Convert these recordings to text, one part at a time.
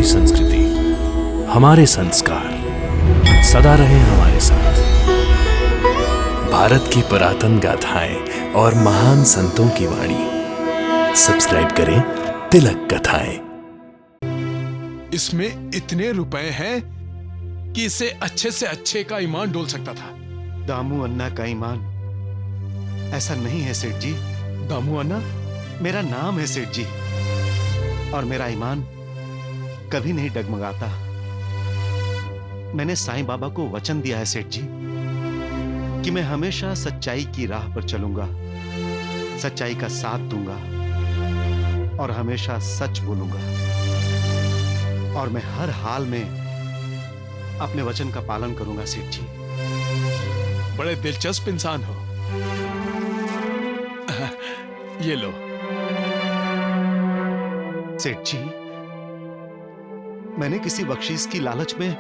हमारी संस्कृति, हमारे संस्कार सदा रहे हमारे साथ। भारत की पुरातन गाथाएं और महान संतों की वाणी। सब्सक्राइब करें तिलक कथाएं। इसमें इतने रुपए हैं कि इसे अच्छे से अच्छे का ईमान डोल सकता था। दामू अन्ना का ईमान ऐसा नहीं है सेठ जी। दामू अन्ना मेरा नाम है सेठ जी, और मेरा ईमान कभी नहीं डगमगाता। मैंने साईं बाबा को वचन दिया है सेठ जी कि मैं हमेशा सच्चाई की राह पर चलूंगा, सच्चाई का साथ दूंगा और हमेशा सच बोलूंगा, और मैं हर हाल में अपने वचन का पालन करूंगा सेठ जी। बड़े दिलचस्प इंसान हो। ये लो। सेठ जी, मैंने किसी बख्शीश की लालच में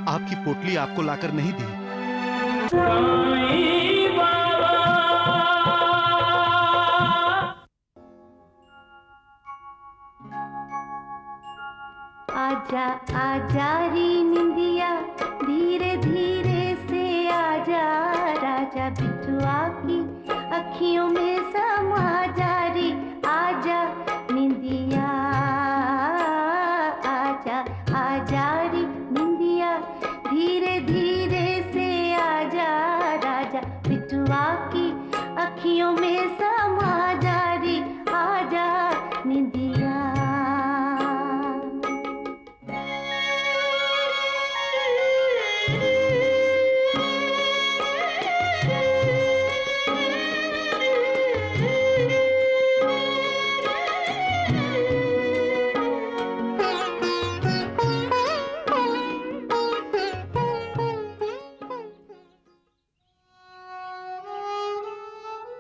आपकी पोटली आपको लाकर नहीं दी। आजा आजा री निंदिया, धीरे धीरे से आजा, राजा बिटुआ की अखियों में समा जा रे। आजा निंदिया, आजा आजा री निंदिया, धीरे धीरे से आजा, राजा बिटुआ की अखियों में समा जा रे। आजा निंदिया।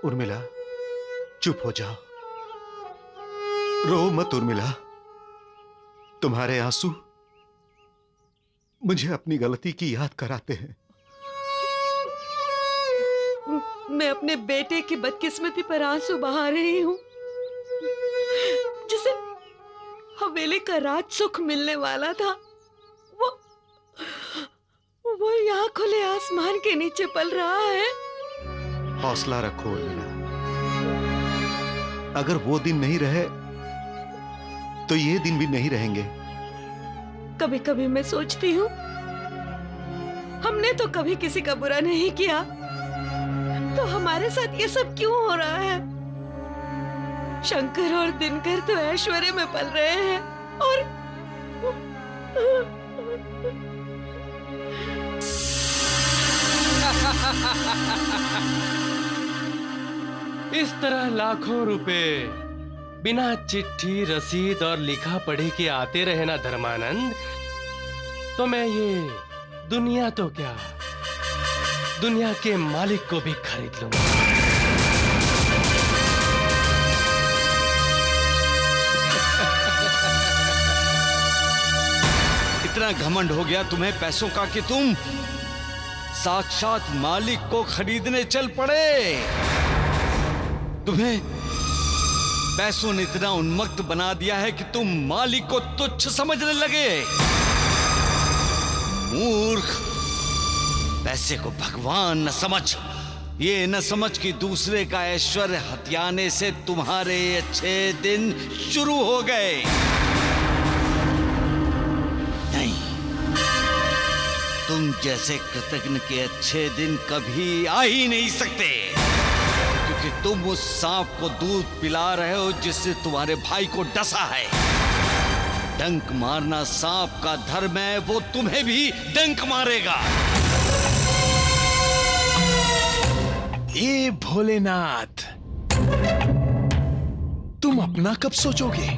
उर्मिला, चुप हो जाओ, रो मत उर्मिला। तुम्हारे आंसू मुझे अपनी गलती की याद कराते हैं। मैं अपने बेटे की बदकिस्मती पर आंसू बहा रही हूँ, जिसे हवेली का राज सुख मिलने वाला था। वो यहाँ खुले आसमान के नीचे पल रहा है। हौसला रखो उर्मिला, अगर वो दिन नहीं रहे तो ये दिन भी नहीं रहेंगे। कभी कभी मैं सोचती हूँ, हमने तो कभी किसी का बुरा नहीं किया, तो हमारे साथ ये सब क्यों हो रहा है? शंकर और दिनकर तो ऐश्वर्य में पल रहे हैं, और इस तरह लाखों रुपए बिना चिट्ठी, रसीद और लिखा पढ़ी के आते रहे ना धर्मानंद, तो मैं ये दुनिया तो क्या, दुनिया के मालिक को भी खरीद लूंगा। इतना घमंड हो गया तुम्हें पैसों का कि तुम साक्षात मालिक को खरीदने चल पड़े। तुम्हें पैसों ने इतना उन्मत्त बना दिया है कि तुम मालिक को तुच्छ समझने लगे। मूर्ख, पैसे को भगवान न समझ। ये न समझ कि दूसरे का ऐश्वर्य हथियाने से तुम्हारे अच्छे दिन शुरू हो गए। नहीं, तुम जैसे कृतज्ञ के अच्छे दिन कभी आ ही नहीं सकते, क्योंकि तुम उस सांप को दूध पिला रहे हो जिससे तुम्हारे भाई को डसा है। डंक मारना सांप का धर्म है, वो तुम्हें भी डंक मारेगा। ए भोलेनाथ, तुम अपना कब सोचोगे?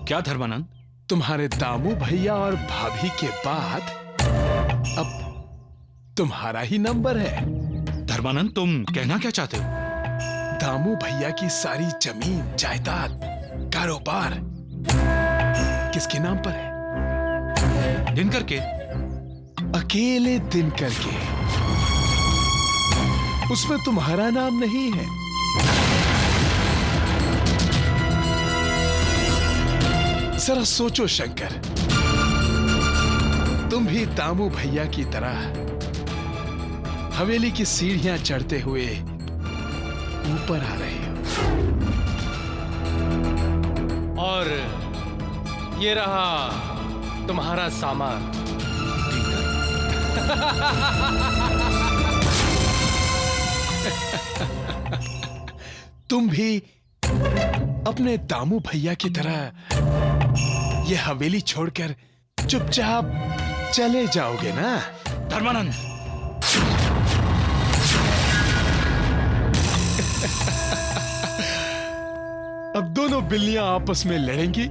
क्या धर्मानंद? तुम्हारे दामू भैया और भाभी के बाद अब तुम्हारा ही नंबर है। धर्मानंद, तुम कहना क्या चाहते हो? दामू भैया की सारी जमीन, जायदाद, कारोबार किसके नाम पर है? दिनकर के। अकेले दिनकर के। उसमें तुम्हारा नाम नहीं है। जरा सोचो शंकर, तुम भी दामू भैया की तरह हवेली की सीढ़ियां चढ़ते हुए ऊपर आ रहे हो। और ये रहा तुम्हारा सामान। तुम भी अपने दामू भैया की तरह ये हवेली छोड़कर चुपचाप चले जाओगे ना? धर्मानंद, अब दोनों बिल्लियां आपस में लड़ेंगी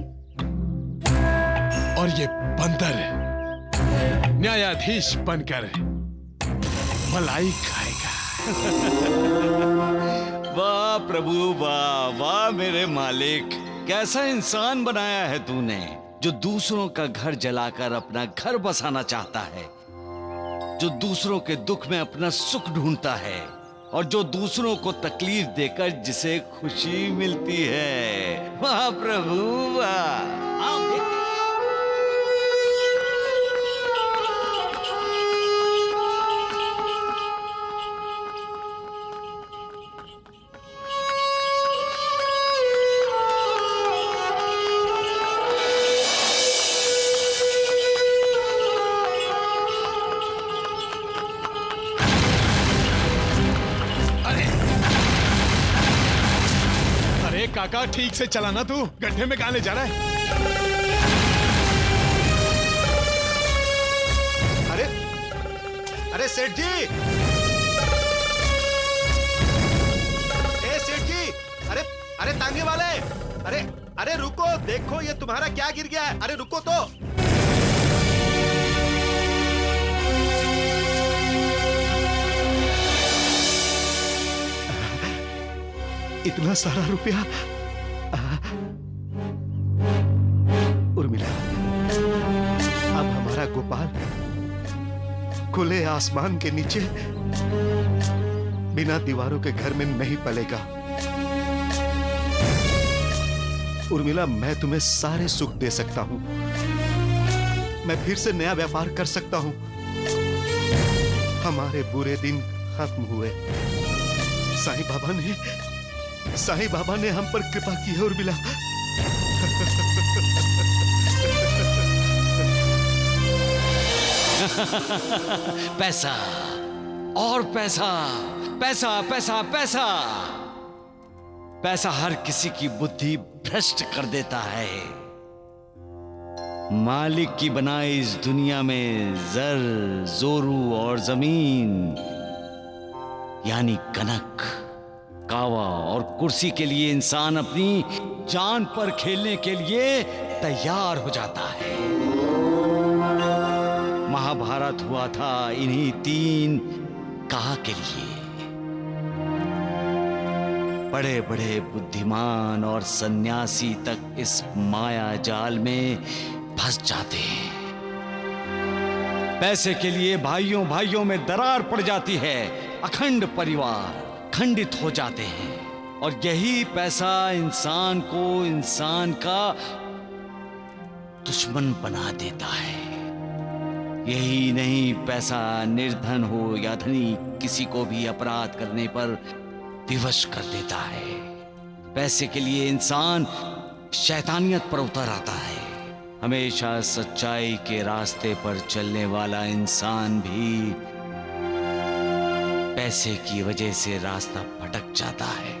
और ये बंदर न्यायाधीश बनकर मलाई खाएगा। वाह प्रभु वाह, वाह मेरे मालिक, कैसा इंसान बनाया है तूने, जो दूसरों का घर जलाकर अपना घर बसाना चाहता है, जो दूसरों के दुख में अपना सुख ढूंढता है और जो दूसरों को तकलीफ देकर जिसे खुशी मिलती है। वाह प्रभु वाह। काका ठीक से चलाना, तू गड्ढे में कहां ले जा रहा है? अरे अरे सेठ जी, ए सेठ जी, अरे अरे तांगे वाले, अरे अरे रुको, देखो ये तुम्हारा क्या गिर गया है। अरे रुको तो। इतना सारा रुपया। उर्मिला, अब हमारा गोपाल खुले आसमान के नीचे बिना दीवारों के घर में नहीं पलेगा। उर्मिला, मैं तुम्हें सारे सुख दे सकता हूं, मैं फिर से नया व्यापार कर सकता हूं। हमारे बुरे दिन खत्म हुए। साईं बाबा ने हम पर कृपा की है उर्मिला। पैसा और पैसा, पैसा पैसा पैसा, पैसा हर किसी की बुद्धि भ्रष्ट कर देता है। मालिक की बनाई इस दुनिया में जर, जोरू और जमीन यानी कनक, कावा और कुर्सी के लिए इंसान अपनी जान पर खेलने के लिए तैयार हो जाता है। महाभारत हुआ था इन्हीं 3 काह के लिए। बड़े बड़े बुद्धिमान और सन्यासी तक इस माया जाल में फंस जाते हैं। पैसे के लिए भाइयों भाइयों में दरार पड़ जाती है, अखंड परिवार खंडित हो जाते हैं और यही पैसा इंसान को इंसान का दुश्मन बना देता है। यही नहीं, पैसा निर्धन हो या धनी किसी को भी अपराध करने पर विवश कर देता है। पैसे के लिए इंसान शैतानियत पर उतर आता है। हमेशा सच्चाई के रास्ते पर चलने वाला इंसान भी पैसे की वजह से रास्ता भटक जाता है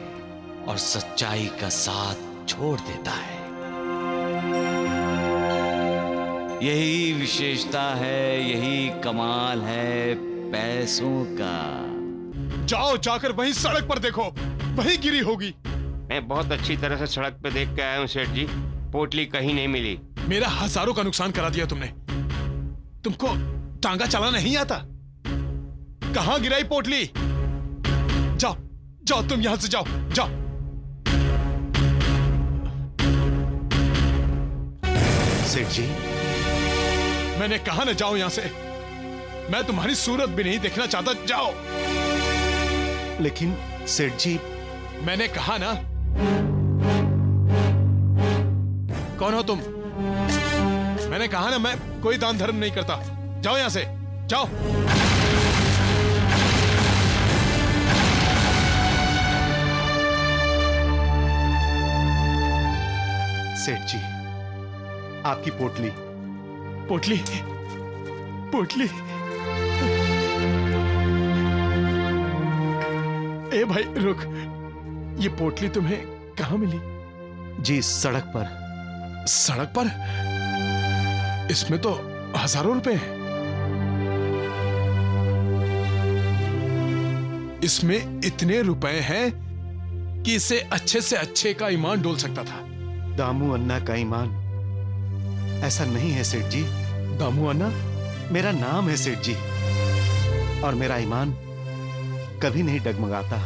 और सच्चाई का साथ छोड़ देता है। यही विशेषता है, यही कमाल है पैसों का। जाओ, जाकर वहीं सड़क पर देखो, वहीं गिरी होगी। मैं बहुत अच्छी तरह से सड़क पे देख के आया हूँ सेठ जी, पोटली कहीं नहीं मिली। मेरा हजारों का नुकसान करा दिया तुमने। तुमको टांगा चलाना नहीं आता? कहां गिराई पोटली? जाओ जाओ, तुम यहां से जाओ, जाओ। सेठ जी, मैंने कहा ना जाओ यहां से। मैं तुम्हारी सूरत भी नहीं देखना चाहता, जाओ। लेकिन सेठ जी, मैंने कहा ना। कौन हो तुम? मैंने कहा ना, मैं कोई दान धर्म नहीं करता। जाओ यहां से, जाओ। सेठ जी, आपकी पोटली। पोटली? पोटली? ए भाई रुक, ये पोटली तुम्हें कहां मिली? जी, सड़क पर। सड़क पर? इसमें तो हजारों रुपए हैं। इसमें इतने रुपए हैं कि इसे अच्छे से अच्छे का ईमान डोल सकता था। दामू अन्ना का ईमान ऐसा नहीं है सेठ जी। दामू अन्ना? मेरा नाम है सेठ जी, और मेरा ईमान कभी नहीं डगमगाता।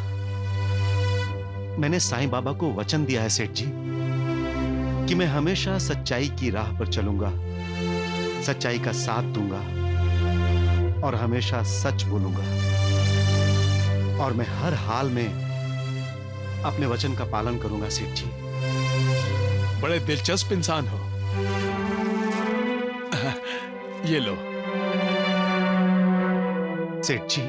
मैंने साईं बाबा को वचन दिया है सेठ जी कि मैं हमेशा सच्चाई की राह पर चलूंगा, सच्चाई का साथ दूंगा और हमेशा सच बोलूंगा, और मैं हर हाल में अपने वचन का पालन करूंगा सेठ जी। बड़े दिलचस्प इंसान हो। ये लो। सेठ जी,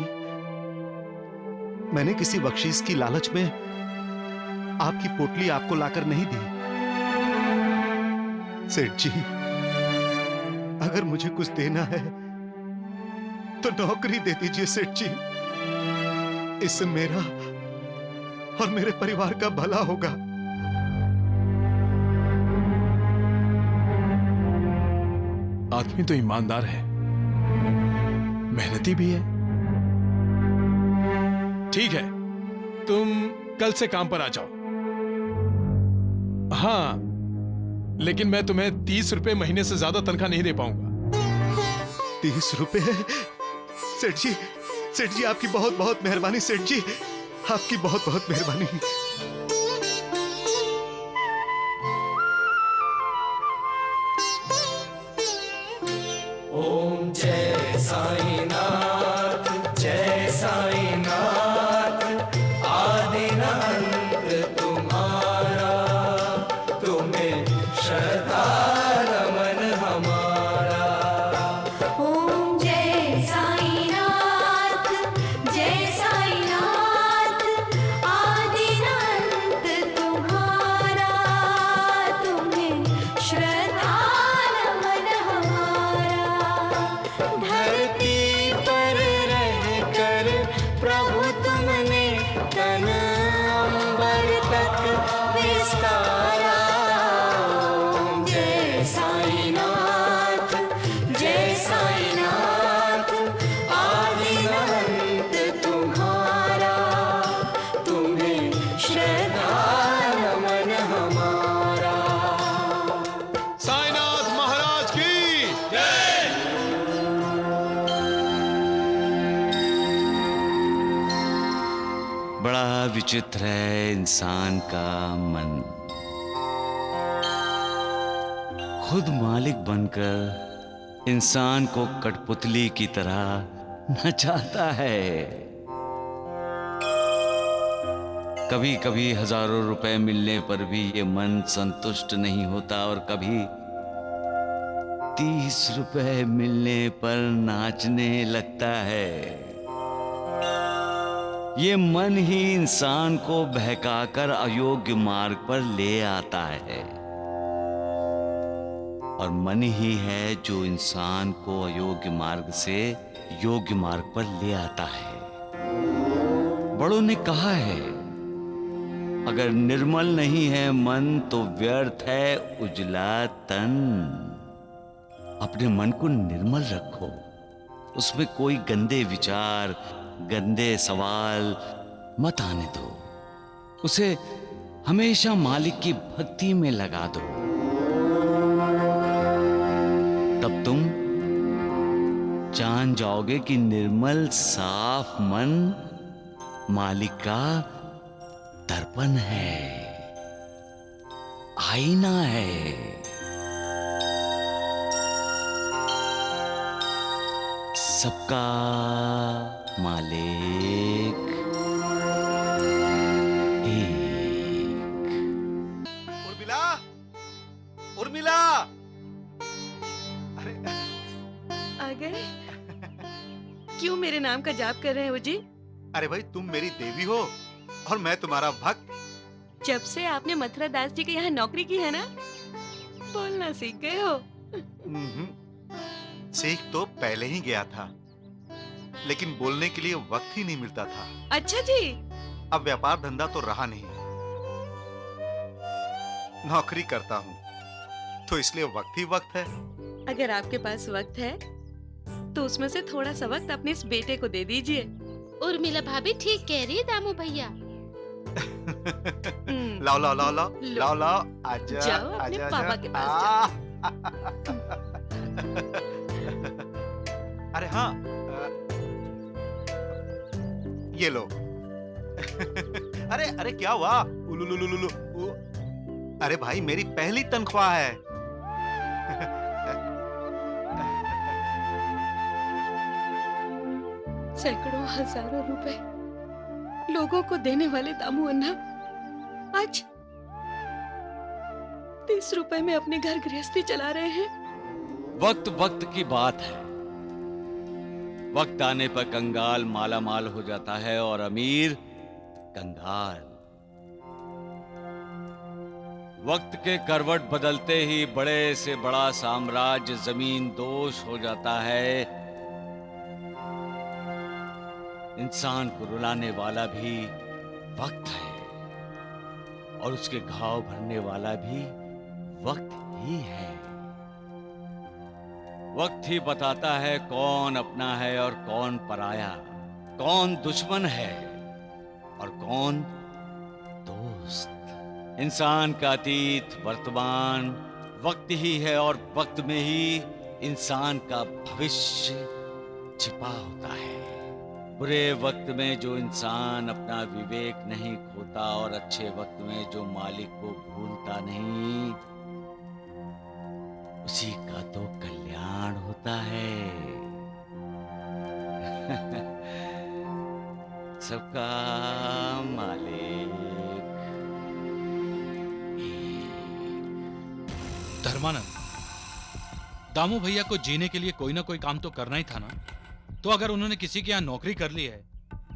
मैंने किसी बख्शीश की लालच में आपकी पोटली आपको लाकर नहीं दी। सेठ जी, अगर मुझे कुछ देना है तो नौकरी दे दीजिए सेठ जी। इससे मेरा और मेरे परिवार का भला होगा। आदमी तो ईमानदार है, मेहनती भी है। ठीक है, तुम कल से काम पर आ जाओ। हाँ, लेकिन मैं तुम्हें 30 रुपए महीने से ज्यादा तनख्वाह नहीं दे पाऊंगा। 30 रुपए? सेठ जी, सेठ जी, आपकी बहुत बहुत मेहरबानी सेठ जी, आपकी बहुत बहुत मेहरबानी। ओम जय साईनाथ, जय साईनाथ। आदि न अंत तुम्हारा, तुम्हें श्रद्धा नमन हमारा। ओम जय साईनाथ, जय साईनाथ। आदि अनंत तुम्हारा, तुम्हें श्रद्धा नमन हमारा। धरती पर रहकर प्रभु तुमने तन अंबर तक विस्तारा। ओम जय साईनाथ, जय साईनाथ। आदि अनंत तुम्हारा, तुम्हें श्रद्धा नमन हमारा। साईनाथ महाराज की जय। बड़ा विचित्र है इंसान का मन। खुद मालिक बनकर इंसान को कठपुतली की तरह नचाता है। कभी कभी हजारों रुपए मिलने पर भी ये मन संतुष्ट नहीं होता, और कभी 30 रुपए मिलने पर नाचने लगता है। ये मन ही इंसान को बहकाकर अयोग्य मार्ग पर ले आता है, और मन ही है जो इंसान को अयोग्य मार्ग से योग्य मार्ग पर ले आता है। बड़ों ने कहा है, अगर निर्मल नहीं है मन तो व्यर्थ है उजला तन। अपने मन को निर्मल रखो, उसमें कोई गंदे विचार, गंदे सवाल मत आने दो। उसे हमेशा मालिक की भक्ति में लगा दो। तब तुम जान जाओगे कि निर्मल साफ मन मालिक का दर्पण है, आईना है। सबका मालिक एक। उर्मिला, उर्मिला, आ गए? क्यों मेरे नाम का जाप कर रहे हो जी? अरे भाई, तुम मेरी देवी हो और मैं तुम्हारा भक्त। जब से आपने मथुरा दास जी के यहाँ नौकरी की है ना, बोलना सीख गए हो। सीख तो पहले ही गया था, लेकिन बोलने के लिए वक्त ही नहीं मिलता था। अच्छा जी। अब व्यापार धंधा तो रहा नहीं, नौकरी करता हूँ तो इसलिए वक्त ही वक्त है। अगर आपके पास वक्त है तो उसमें से थोड़ा सा वक्त अपने इस बेटे को दे दीजिए। उर्मिला भाभी ठीक कह रही है दामू भैया। लाओ लाओ लाओ लाओ लो। लाओ लाओ, आजा जाओ अपने आजा पापा आजा। के पास अरे हाँ, ये लो। अरे अरे क्या हुआ? उलुलुलुलुलु। अरे भाई, मेरी पहली तनख्वाह है। सैकड़ों हजारों रुपए लोगों को देने वाले दामू अन्ना आज 30 रुपए में अपनी घर गृहस्थी चला रहे हैं। वक्त वक्त की बात है। वक्त आने पर कंगाल माला माल हो जाता है और अमीर कंगाल। वक्त के करवट बदलते ही बड़े से बड़ा साम्राज्य जमीन दोष हो जाता है। इंसान को रुलाने वाला भी वक्त है और उसके घाव भरने वाला भी वक्त ही है। वक्त ही बताता है कौन अपना है और कौन पराया, कौन दुश्मन है और कौन दोस्त। इंसान का अतीत वर्तमान वक्त ही है और वक्त में ही इंसान का भविष्य छिपा होता है। बुरे वक्त में जो इंसान अपना विवेक नहीं खोता और अच्छे वक्त में जो मालिक को भूलता नहीं, उसी का तो कल्याण होता है। सबका मालिक धर्मानंद, दामू भैया को जीने के लिए कोई ना कोई काम तो करना ही था ना। तो अगर उन्होंने किसी के यहाँ नौकरी कर ली है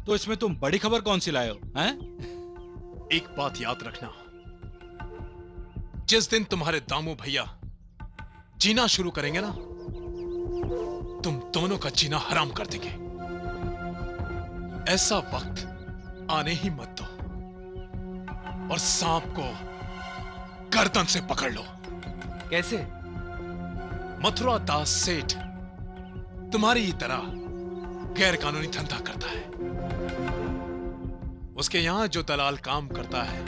तो इसमें तुम बड़ी खबर कौन सी लाए हो? हैं? एक बात याद रखना, जिस दिन तुम्हारे दामू भैया जीना शुरू करेंगे ना, तुम दोनों का जीना हराम कर देंगे। ऐसा वक्त आने ही मत दो और सांप को गर्दन से पकड़ लो। कैसे? मथुरा दास सेठ तुम्हारी ही तरह गैर कानूनी धंधा करता है। उसके यहां जो दलाल काम करता है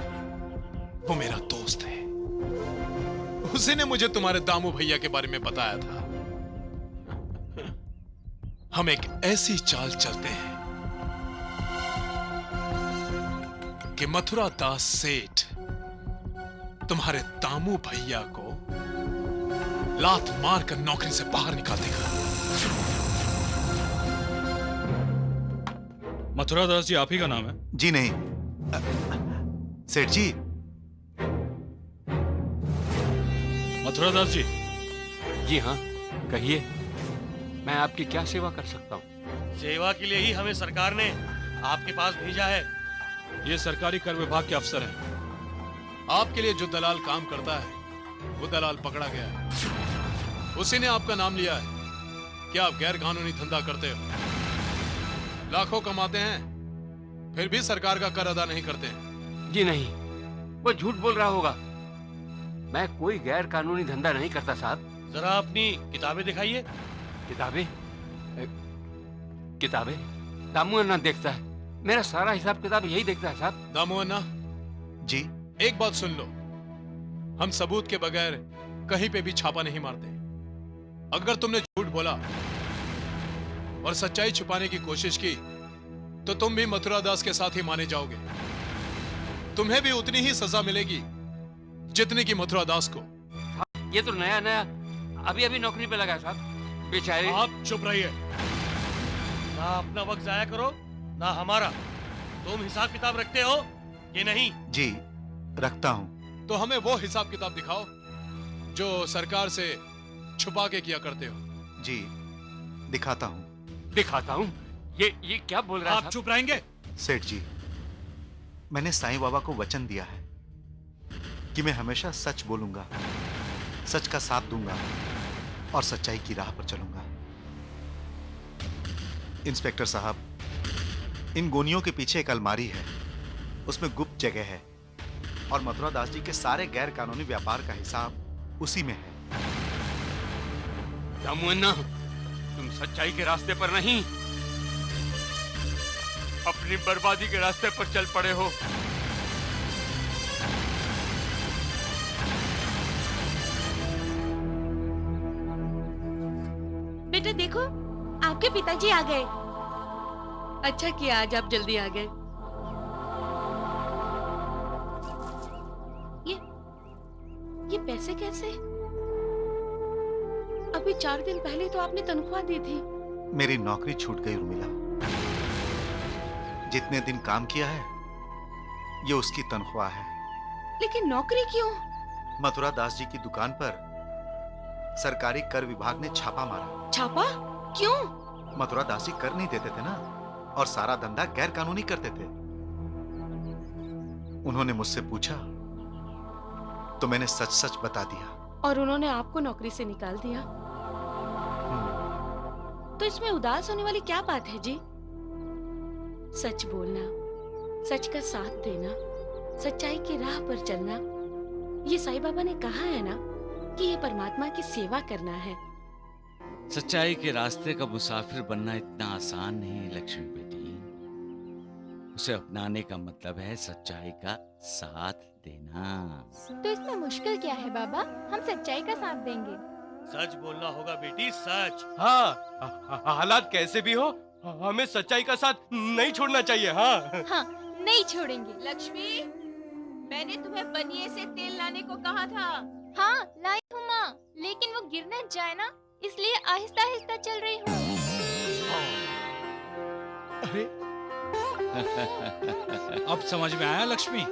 वो मेरा दोस्त है। उसी ने मुझे तुम्हारे दामू भैया के बारे में बताया था। हम एक ऐसी चाल चलते हैं कि मथुरा दास सेठ तुम्हारे दामू भैया को लात मारकर नौकरी से बाहर निकाल देगा। मथुरा दास जी आप ही का नाम है? जी नहीं, सेठ जी। मथुरा दास जी? जी हाँ, कहिए, मैं आपकी क्या सेवा कर सकता हूँ? सेवा के लिए ही हमें सरकार ने आपके पास भेजा है। ये सरकारी कर विभाग के अफसर हैं। आपके लिए जो दलाल काम करता है वो दलाल पकड़ा गया है। उसी ने आपका नाम लिया है कि आप गैर कानूनी धंधा करते हो, लाखों कमाते हैं, फिर भी सरकार का कर अदा नहीं करते हैं। जी नहीं, वो झूठ बोल रहा होगा। मैं कोई गैर कानूनी धंधा नहीं करता साहब। जरा अपनी किताबें दिखाइए। किताबें? किताबें दामू अन्ना देखता है। मेरा सारा हिसाब किताब यही देखता है साहब। दामू अन्ना जी। एक बात सुन लो, हम सबूत के बगैर कहीं पे भी छापा नहीं मारते। अगर तुमने झूठ बोला और सच्चाई छुपाने की कोशिश की तो तुम भी मथुरा दास के साथ ही माने जाओगे। तुम्हें भी उतनी ही सजा मिलेगी जितनी की मथुरा दास को। ये तो नया नया अभी अभी नौकरी पे लगा है साहब, बेचारे। आप चुप रहिए। ना अपना वक्त जाया करो ना हमारा। तुम हिसाब किताब रखते हो कि नहीं? जी रखता हूँ। तो हमें वो हिसाब किताब दिखाओ जो सरकार से छुपा के किया करते हो? जी दिखाता हूं। दिखाता हूँ? ये क्या बोल रहा है? आप चुप रहेंगे? सेठ जी, मैंने साईं बाबा को वचन दिया है कि मैं हमेशा सच बोलूंगा, सच का साथ दूंगा और सच्चाई की राह पर चलूंगा। इंस्पेक्टर साहब, इन गोनियों के पीछे एक अलमारी है, उसमें गुप्त जगह है और मथुरा दास जी के सारे गैर कानूनी व्यापार का हिसाब उसी में है। दामू अन्ना, तुम सच्चाई के रास्ते पर नहीं, अपनी बर्बादी के रास्ते पर चल पड़े हो। बेटा देखो, आपके पिताजी आ गए। अच्छा किया आज आप जल्दी आ गए। ये पैसे कैसे? अभी 4 दिन पहले तो आपने तनख्वाह दी थी। मेरी नौकरी छूट गई उर्मिला। जितने दिन काम किया है ये उसकी तनख्वाह है। लेकिन नौकरी क्यों? मथुरा दास जी की दुकान पर सरकारी कर विभाग ने छापा मारा। छापा? क्यों? मथुरा दास जी कर नहीं देते थे ना, और सारा धंधा गैर कानूनी करते थे। उन्होंने मुझसे पूछा तो मैंने सच सच बता दिया। और उन्होंने आपको नौकरी से निकाल दिया। तो इसमें उदास होने वाली क्या बात है जी? सच बोलना, सच का साथ देना, सच्चाई की राह पर चलना, ये साईं बाबा ने कहा है ना कि ये परमात्मा की सेवा करना है। सच्चाई के रास्ते का मुसाफिर बनना इतना आसान नहीं है लक्ष्मी बेटी। उसे अपनाने का मतलब है सच्चाई का साथ देना। तो इसमें मुश्किल क्या है बाबा? हम सच्चाई का साथ देंगे। सच बोलना होगा बेटी, सच। हाँ, हालात कैसे भी हो, हमें सच्चाई का साथ नहीं छोड़ना चाहिए। हाँ हाँ, नहीं छोड़ेंगे। लक्ष्मी, मैंने तुम्हें बनिए से तेल लाने को कहा था। हाँ लाई हूँ माँ, लेकिन वो गिर न जाए ना, इसलिए आहिस्ता आहिस्ता चल रही हूँ। अब समझ में आया लक्ष्मी,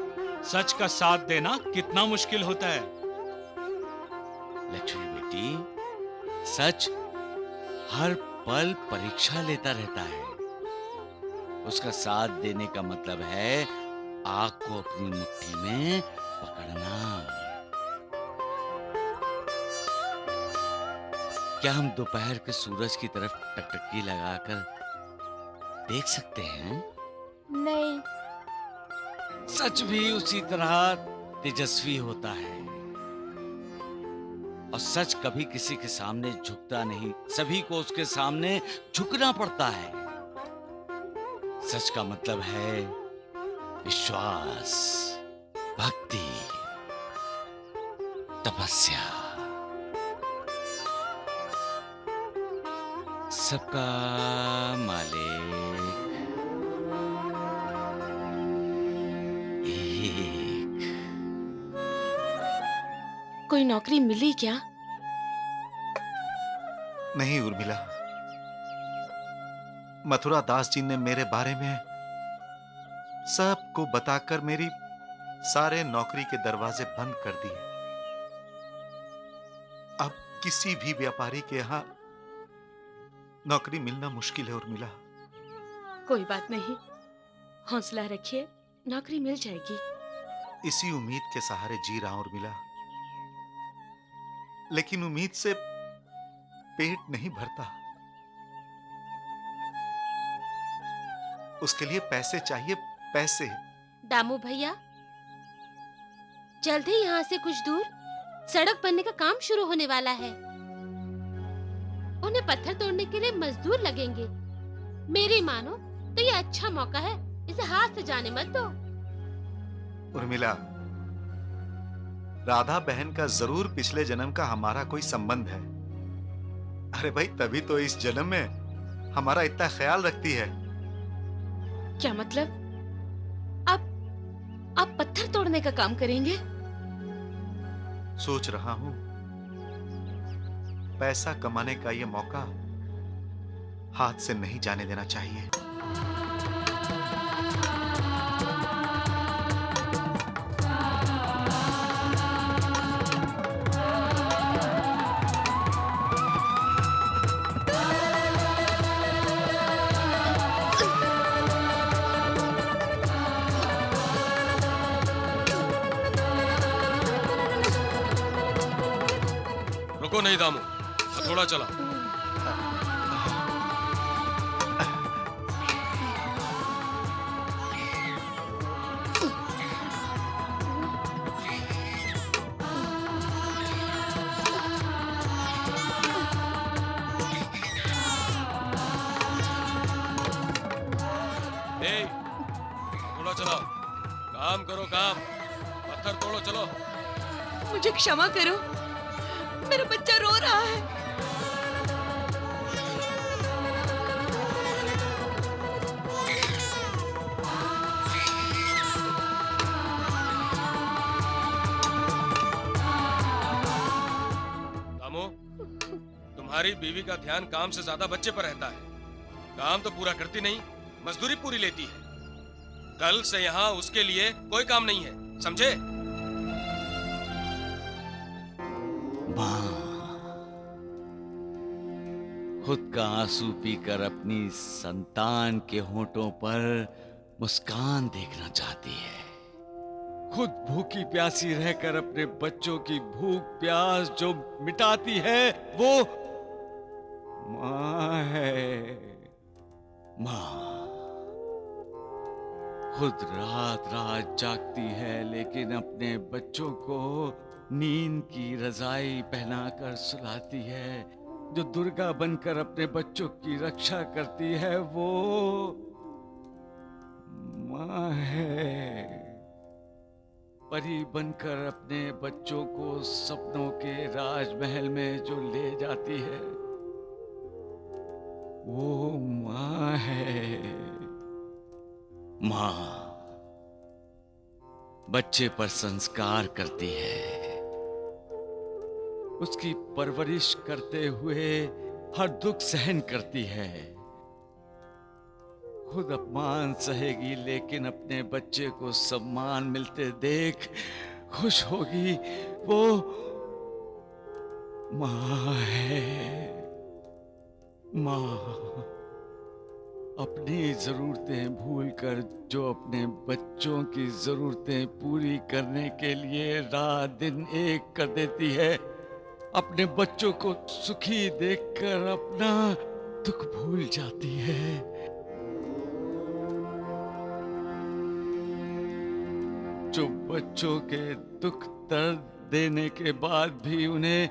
सच का साथ देना कितना मुश्किल होता है। लक्ष्मी बेटी, सच हर पल परीक्षा लेता रहता है। उसका साथ देने का मतलब है आग को अपनी मुट्ठी में पकड़ना। क्या हम दोपहर के सूरज की तरफ टकटकी लगाकर देख सकते हैं? नहीं। सच भी उसी तरह तेजस्वी होता है, और सच कभी किसी के सामने झुकता नहीं, सभी को उसके सामने झुकना पड़ता है। सच का मतलब है विश्वास, भक्ति, तपस्या। सबका मालिक एक। कोई नौकरी मिली क्या? नहीं उर्मिला, मथुरा दास जी ने मेरे बारे में सबको बताकर मेरी सारे नौकरी के दरवाजे बंद कर दिए। अब किसी भी व्यापारी के यहाँ नौकरी मिलना मुश्किल है उर्मिला। कोई बात नहीं, हौसला रखिए, नौकरी मिल जाएगी। इसी उम्मीद के सहारे जी रहा हूं उर्मिला, लेकिन उम्मीद से पेट नहीं भरता। उसके लिए पैसे चाहिए, पैसे। दामू भैया, जल्द ही यहाँ से कुछ दूर सड़क बनने का काम शुरू होने वाला है। उन्हें पत्थर तोड़ने के लिए मजदूर लगेंगे। मेरी मानो तो ये अच्छा मौका है, इसे हाथ से जाने मत दो। उर्मिला, राधा बहन का जरूर पिछले जन्म का हमारा कोई संबंध है। अरे भाई, तभी तो इस जन्म में हमारा इतना ख्याल रखती है। क्या मतलब? आप पत्थर तोड़ने का काम करेंगे? सोच रहा हूं, पैसा कमाने का ये मौका हाथ से नहीं जाने देना चाहिए। रुको नहीं दामू, थोड़ा चला। थोड़ा चलाओ, काम करो काम, पत्थर तोड़ो चलो। मुझे क्षमा करो, मेरा बच्चा रो रहा है। दामू, तुम्हारी बीवी का ध्यान काम से ज्यादा बच्चे पर रहता है। काम तो पूरा करती नहीं, मजदूरी पूरी लेती है। कल से यहाँ उसके लिए कोई काम नहीं है, समझे? माँ, खुद का आंसू पीकर अपनी संतान के होठों पर मुस्कान देखना चाहती है। खुद भूखी प्यासी रहकर अपने बच्चों की भूख प्यास जो मिटाती है वो माँ है। माँ खुद रात रात जागती है लेकिन अपने बच्चों को नींद की रजाई पहनाकर सुलाती है। जो दुर्गा बनकर अपने बच्चों की रक्षा करती है वो माँ है। परी बनकर अपने बच्चों को सपनों के राजमहल में जो ले जाती है वो माँ है। माँ बच्चे पर संस्कार करती है, उसकी परवरिश करते हुए हर दुख सहन करती है। खुद अपमान सहेगी लेकिन अपने बच्चे को सम्मान मिलते देख खुश होगी। वो माँ है। माँ अपनी जरूरतें भूलकर जो अपने बच्चों की जरूरतें पूरी करने के लिए रात दिन एक कर देती है, अपने बच्चों को सुखी देखकर अपना दुख भूल जाती है। जो बच्चों के दुख दर्द देने के बाद भी उन्हें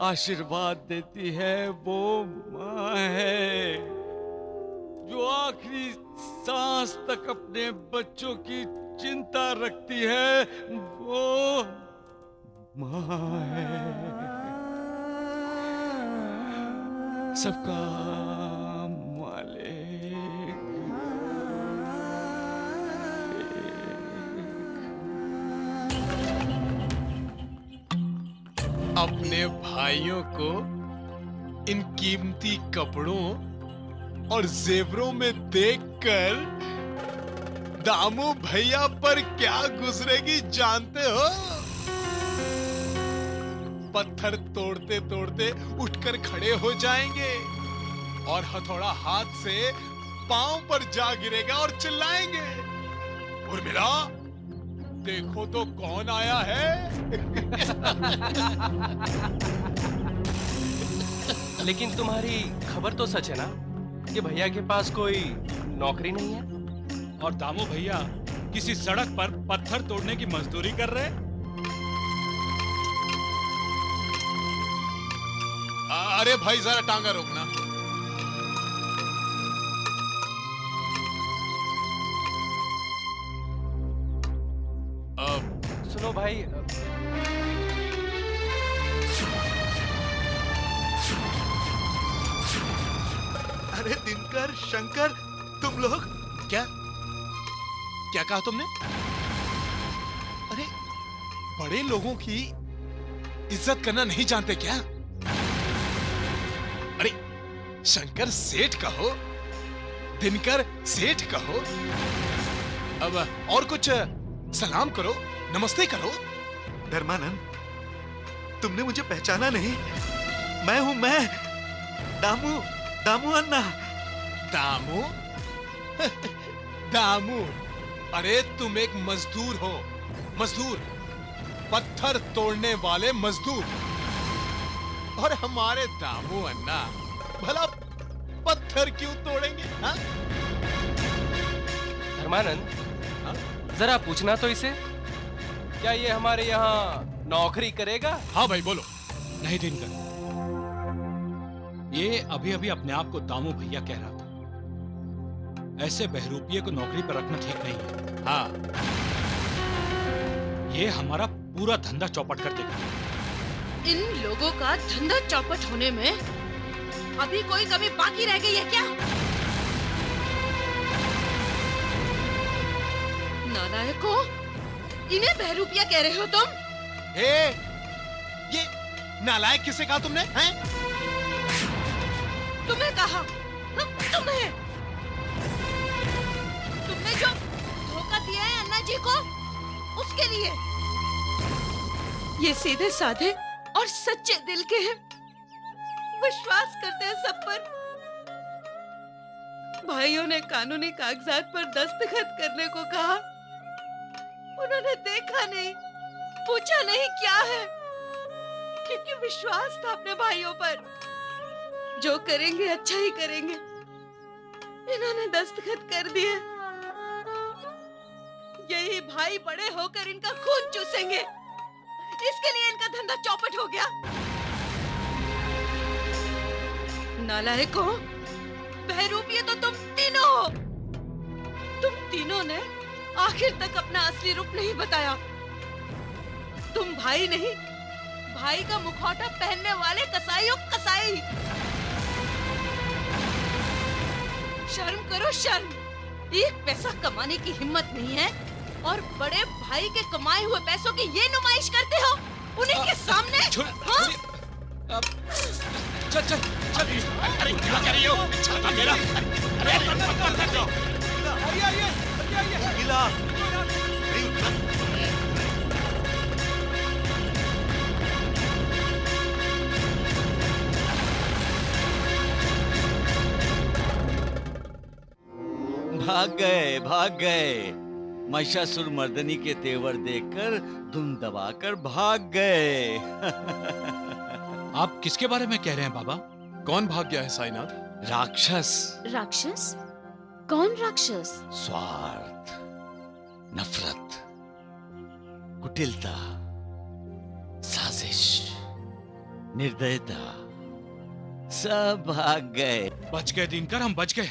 आशीर्वाद देती है वो माँ है। जो आखिरी सांस तक अपने बच्चों की चिंता रखती है वो माँ है। सबका मालिक। अपने भाइयों को इन कीमती कपड़ों और जेवरों में देखकर दामू भैया पर क्या गुजरेगी जानते हो? पत्थर तोड़ते तोड़ते उठकर खड़े हो जाएंगे और हथौड़ा हाथ से पांव पर जा गिरेगा और चिल्लाएंगे, उर्मिला देखो तो कौन आया है। लेकिन तुम्हारी खबर तो सच है ना कि भैया के पास कोई नौकरी नहीं है? और दामू भैया किसी सड़क पर पत्थर तोड़ने की मजदूरी कर रहे? अरे भाई जरा टांगा रोकना। सुनो भाई, अरे दिनकर, शंकर, तुम लोग क्या क्या कहा तुमने? अरे बड़े लोगों की इज्जत करना नहीं जानते क्या? अरे शंकर सेठ कहो, दिनकर सेठ कहो, अब और कुछ सलाम करो, नमस्ते करो। धर्मानंद, तुमने मुझे पहचाना नहीं? मैं हूं, मैं दामू, दामू अन्ना। दामू? दामू? अरे तुम एक मजदूर हो, मजदूर, पत्थर तोड़ने वाले मजदूर। और हमारे दामू अन्ना भला पत्थर क्यों तोड़ेंगे? हाँ? धर्मानंद, जरा पूछना तो इसे, क्या ये हमारे यहाँ नौकरी करेगा? हाँ भाई बोलो। नहीं दिनकर, ये अभी अभी अपने आप को दामू भैया कह रहा था। ऐसे बहरूपिये को नौकरी पर रखना ठीक नहीं है। हाँ, ये हमारा पूरा धंधा चौपट कर देगा। इन लोगों का धंधा चौपट होने में अभी कोई कमी बाकी रह गई है क्या? नालायकों, इन्हें बहरूपिया कह रहे हो तुम? ये नालायक किसे कहा तुमने? हैं? तुम्हें कहा? तुम्हें? तुमने जो धोखा दिया है अन्ना जी को, उसके लिए। ये सीधे साधे और सच्चे दिल के हैं, विश्वास करते हैं सब पर। भाइयों ने कानूनी कागजात पर दस्तखत करने को कहा, उन्होंने देखा नहीं, पूछा नहीं क्या है, क्योंकि विश्वास था अपने भाइयों पर। जो करेंगे अच्छा ही करेंगे। इन्होंने दस्तखत कर दिए, यही भाई बड़े होकर इनका खून चूसेंगे, इसके लिए इनका धंधा चौपट हो गया। नालायकों, बहरूपिये तो तुम तीनों हो। तुम तीनों ने आखिर तक अपना असली रूप नहीं बताया। तुम भाई नहीं, भाई का मुखौटा पहनने वाले कसाईयों कसाई। शर्म करो शर्म। एक पैसा कमाने की हिम्मत नहीं है और बड़े भाई के कमाए हुए पैसों की ये नुमाइश करते हो उन्हीं के सामने। हाँ? चल चल चल। अरे क्या कर रही हो? छाता मेरा। भाग गए। महिषासुर मर्दनी के तेवर देखकर धुन दबाकर भाग गए। आप किसके बारे में कह रहे हैं बाबा? कौन भाग गया है साईनाथ? राक्षस। राक्षस? कौन राक्षस? स्वार्थ, नफरत, कुटिलता, साजिश, निर्दयता, सब भाग गए। बच गए दिनकर, हम बच गए।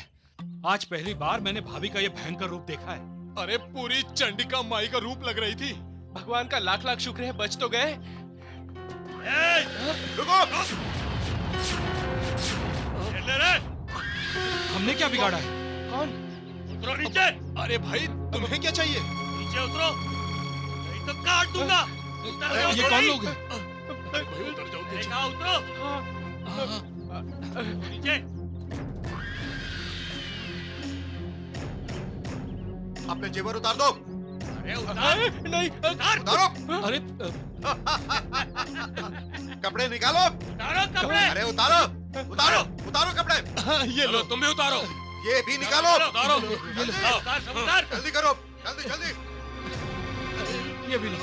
आज पहली बार मैंने भाभी का ये भयंकर रूप देखा है। अरे पूरी चंडिका माई का रूप लग रही थी। भगवान का लाख लाख शुक्र है बच तो गए। रुको! हमने क्या बिगाड़ा है? कौन? उतरो नीचे। अरे भाई तुम्हें क्या चाहिए? नीचे उतरो, नहीं तो काट दूंगा। ये कौन लोग हैं? उतर जाओ नीचे। उतरो नीचे। अपने जेवर उतार दो। अरे उतार। नहीं उतारो। अरे कपड़े निकालो। उतारो कपड़े। अरे उतारो उतारो उतारो कपड़े। ये लो, तुम्हें उतारो। ये भी निकालो। उतारो। जल्दी करो, जल्दी जल्दी। ये भी लो।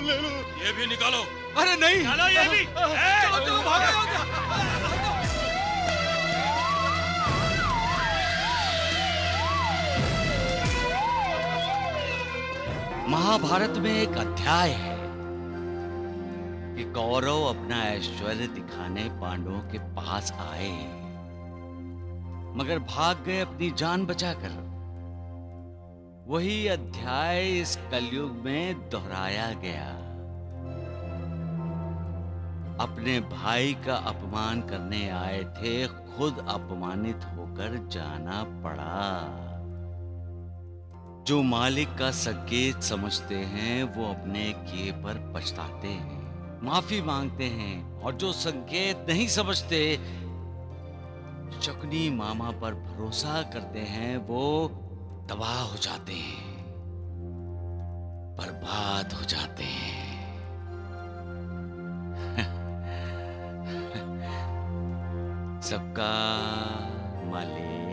ले लो। ये भी निकालो। अरे नहीं, निकालो ये भी। महाभारत में एक अध्याय है कि कौरव अपना ऐश्वर्य दिखाने पांडवों के पास आए, मगर भाग गए अपनी जान बचाकर। वही अध्याय इस कलयुग में दोहराया गया। अपने भाई का अपमान करने आए थे, खुद अपमानित होकर जाना पड़ा। जो मालिक का संकेत समझते हैं वो अपने किए पर पछताते हैं, माफी मांगते हैं, और जो संकेत नहीं समझते, शकुनी मामा पर भरोसा करते हैं, वो तबाह हो जाते हैं, बर्बाद हो जाते हैं। सबका मालिक एक।